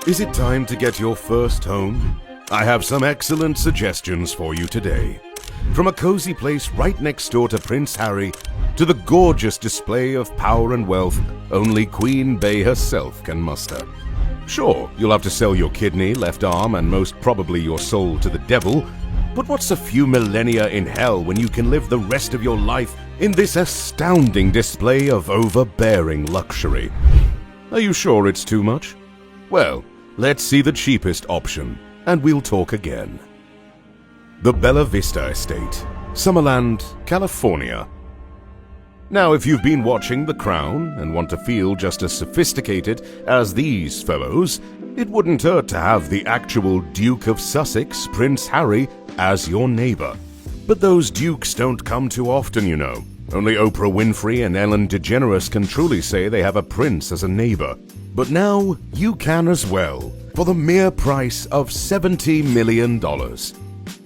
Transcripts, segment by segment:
Is it time to get your first home? I have some excellent suggestions for you today. From a cozy place right next door to Prince Harry, to the gorgeous display of power and wealth only Queen Bey herself can muster. Sure, you'll have to sell your kidney, left arm, and most probably your soul to the devil, but what's a few millennia in hell when you can live the rest of your life in this astounding display of overbearing luxury? Are you sure it's too much? Well, let's see the cheapest option, and we'll talk again. The Bella Vista Estate, Summerland, California. Now, if you've been watching The Crown and want to feel just as sophisticated as these fellows, it wouldn't hurt to have the actual Duke of Sussex, Prince Harry, as your neighbor. But those dukes don't come too often, you know. Only Oprah Winfrey and Ellen DeGeneres can truly say they have a prince as a neighbor. But now you can as well, for the mere price of $70 million.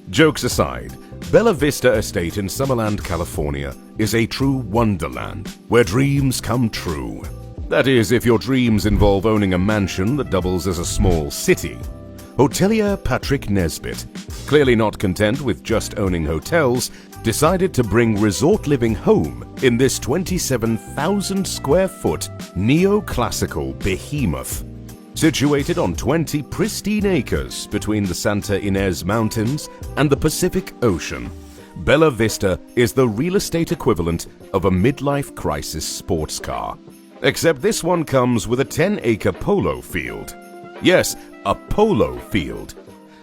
Jokes aside, Bella Vista Estate in Summerland, California is a true wonderland where dreams come true. That is, if your dreams involve owning a mansion that doubles as a small city. Hotelier Patrick Nesbitt, clearly not content with just owning hotels, decided to bring resort living home in this 27,000 square foot neoclassical behemoth. Situated on 20 pristine acres between the Santa Ynez Mountains and the Pacific Ocean, Bella Vista is the real estate equivalent of a midlife crisis sports car. Except this one comes with a 10-acre polo field. Yes, a polo field.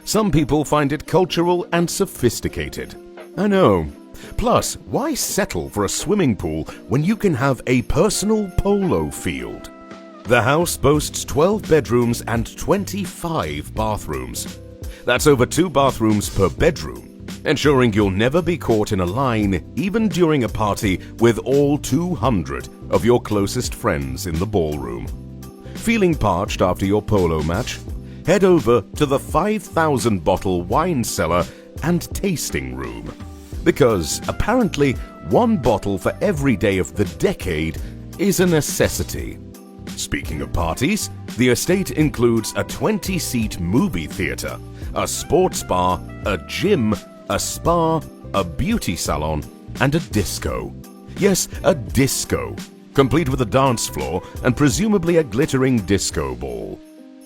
Some people find it cultural and sophisticated. I know. Plus, why settle for a swimming pool when you can have a personal polo field? The house boasts 12 bedrooms and 25 bathrooms. That's over 2 bathrooms per bedroom, ensuring you'll never be caught in a line even during a party with all 200 of your closest friends in the ballroom. Feeling parched after your polo match? Head over to the 5,000 bottle wine cellar and tasting room. Because apparently 1 bottle for every day of the decade is a necessity. Speaking of parties, the estate includes a 20-seat movie theater, a sports bar, a gym, a spa, a beauty salon, and a disco. Yes, a disco, complete with a dance floor and presumably a glittering disco ball.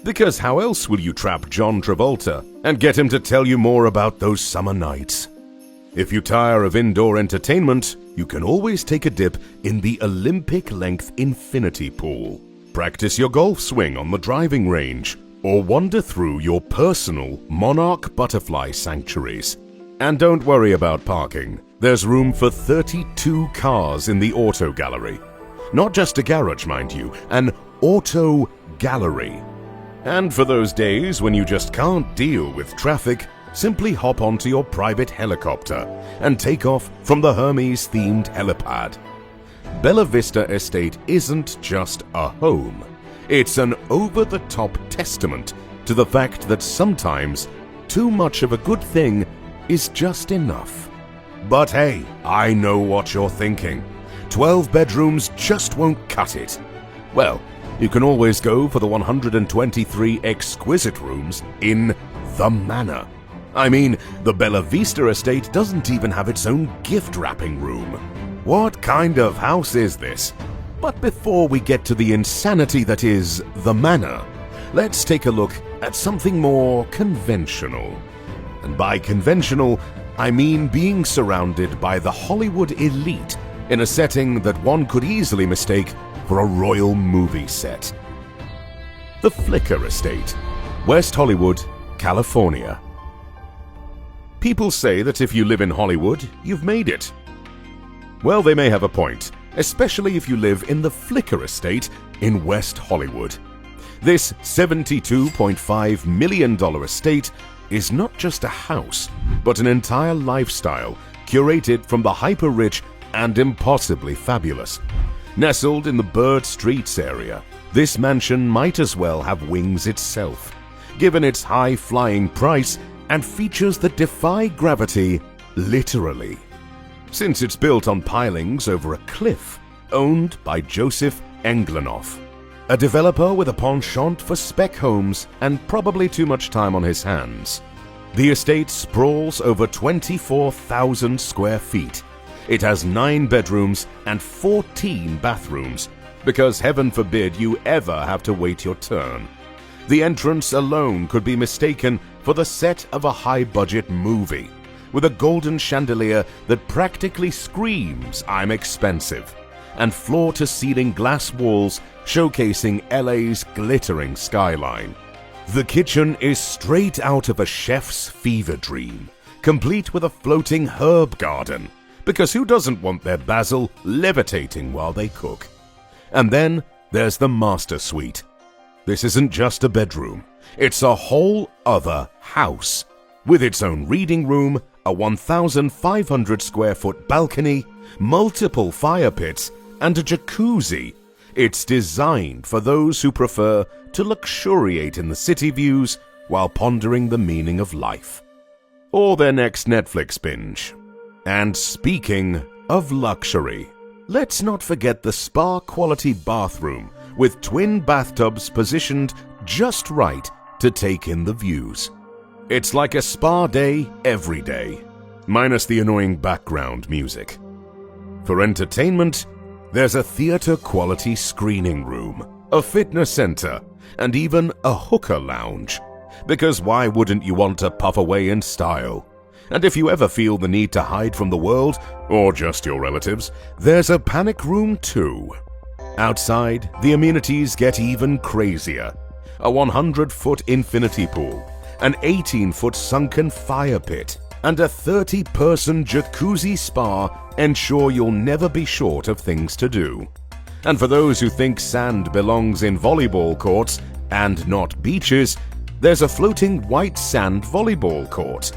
Because how else will you trap John Travolta and get him to tell you more about those summer nights? If you tire of indoor entertainment, you can always take a dip in the Olympic-length infinity pool. Practice your golf swing on the driving range, or wander through your personal monarch butterfly sanctuaries. And don't worry about parking. There's room for 32 cars in the auto gallery. Not just a garage, mind you, an auto gallery. And for those days when you just can't deal with traffic, simply hop onto your private helicopter and take off from the Hermes-themed helipad. Bella Vista Estate isn't just a home. It's an over-the-top testament to the fact that sometimes too much of a good thing is just enough. But hey, I know what you're thinking. 12 bedrooms just won't cut it. Well, you can always go for the 123 exquisite rooms in the Manor. I mean, the Bella Vista Estate doesn't even have its own gift wrapping room. What kind of house is this? But before we get to the insanity that is the Manor, let's take a look at something more conventional. And by conventional, I mean being surrounded by the Hollywood elite in a setting that one could easily mistake for a royal movie set. The Flicker Estate, West Hollywood, California. People say that if you live in Hollywood, you've made it. Well, they may have a point, especially if you live in the Flicker Estate in West Hollywood. This $72.5 million estate is not just a house, but an entire lifestyle curated from the hyper-rich and impossibly fabulous. Nestled in the Bird Streets area, this mansion might as well have wings itself, given its high-flying price and features that defy gravity literally. Since it's built on pilings over a cliff, owned by Joseph Englenoff, a developer with a penchant for spec homes and probably too much time on his hands. The estate sprawls over 24,000 square feet. It has 9 bedrooms and 14 bathrooms, because heaven forbid you ever have to wait your turn. The entrance alone could be mistaken for the set of a high-budget movie, with a golden chandelier that practically screams, "I'm expensive," and floor-to-ceiling glass walls showcasing LA's glittering skyline. The kitchen is straight out of a chef's fever dream, complete with a floating herb garden, because who doesn't want their basil levitating while they cook? And then there's the master suite. This isn't just a bedroom, it's a whole other house, with its own reading room, a 1,500 square foot balcony, multiple fire pits, and a jacuzzi. It's designed for those who prefer to luxuriate in the city views while pondering the meaning of life, or their next Netflix binge. And speaking of luxury, let's not forget the spa-quality bathroom with twin bathtubs positioned just right to take in the views. It's like a spa day every day, minus the annoying background music. For entertainment, there's a theater-quality screening room, a fitness center, and even a hooker lounge. Because why wouldn't you want to puff away in style? And if you ever feel the need to hide from the world, or just your relatives, there's a panic room too. Outside, the amenities get even crazier. A 100-foot infinity pool, an 18-foot sunken fire pit, and a 30-person jacuzzi spa ensure you'll never be short of things to do. And for those who think sand belongs in volleyball courts and not beaches, there's a floating white sand volleyball court.